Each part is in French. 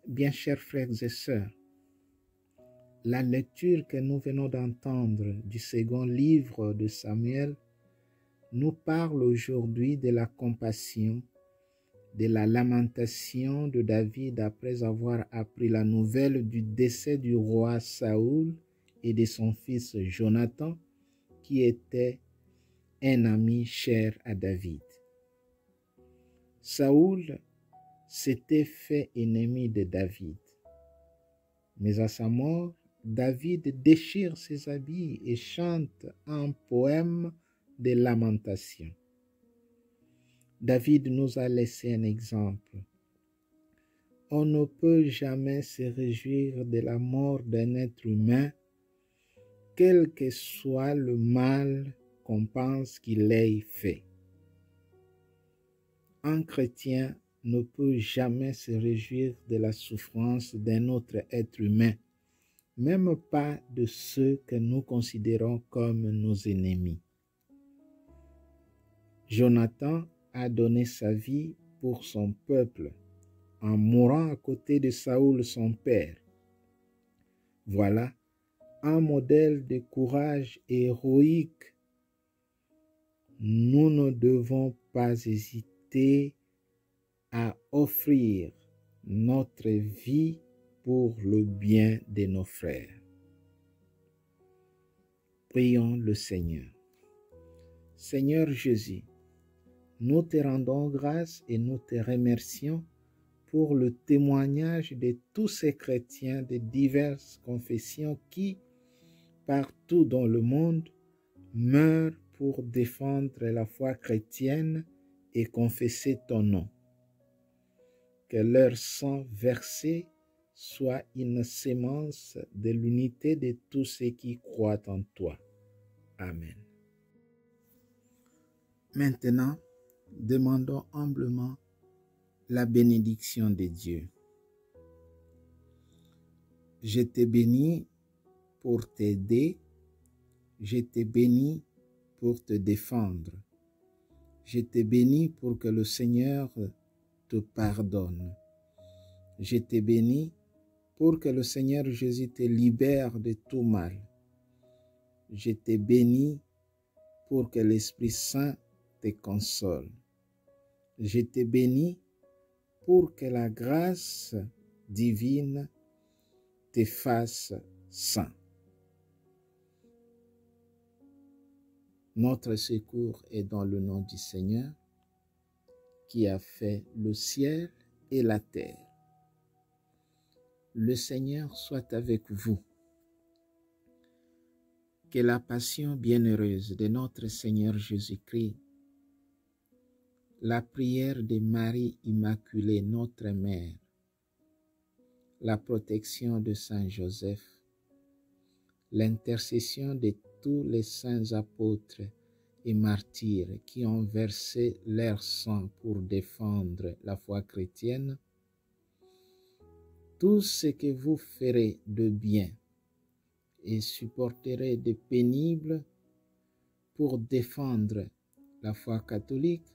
Bien chers frères et sœurs, la lecture que nous venons d'entendre du second livre de Samuel nous parle aujourd'hui de la compassion, de la lamentation de David après avoir appris la nouvelle du décès du roi Saoul et de son fils Jonathan, qui était un ami cher à David. Saoul s'était fait ennemi de David, mais à sa mort, David déchire ses habits et chante un poème de lamentation. David nous a laissé un exemple. On ne peut jamais se réjouir de la mort d'un être humain, quel que soit le mal qu'on pense qu'il ait fait. Un chrétien ne peut jamais se réjouir de la souffrance d'un autre être humain, même pas de ceux que nous considérons comme nos ennemis. Jonathan a donné sa vie pour son peuple, en mourant à côté de Saoul son père. Voilà un modèle de courage héroïque. Nous ne devons pas hésiter à offrir notre vie pour le bien de nos frères. Prions le Seigneur. Seigneur Jésus, nous te rendons grâce et nous te remercions pour le témoignage de tous ces chrétiens de diverses confessions qui, partout dans le monde, meurent pour défendre la foi chrétienne et confesser ton nom. Que leur sang versé soit une sémence de l'unité de tous ceux qui croient en toi. Amen. Maintenant, demandons humblement la bénédiction de Dieu. Je te bénis pour t'aider, je te bénis pour te défendre, je te bénis pour que le Seigneur te pardonne, je te bénis pour que le Seigneur Jésus te libère de tout mal, je te bénis pour que l'Esprit Saint te console, je te bénis pour que la grâce divine te fasse saint. Notre secours est dans le nom du Seigneur, qui a fait le ciel et la terre. Le Seigneur soit avec vous. Que la passion bienheureuse de notre Seigneur Jésus-Christ, la prière de Marie Immaculée, notre Mère, la protection de Saint Joseph, l'intercession de tous les saints apôtres et martyrs qui ont versé leur sang pour défendre la foi chrétienne, tout ce que vous ferez de bien et supporterez de pénible pour défendre la foi catholique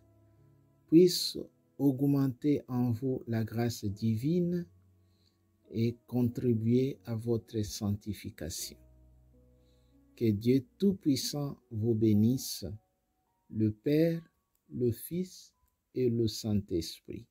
puisse augmenter en vous la grâce divine et contribuer à votre sanctification. Que Dieu Tout-Puissant vous bénisse, le Père, le Fils et le Saint-Esprit.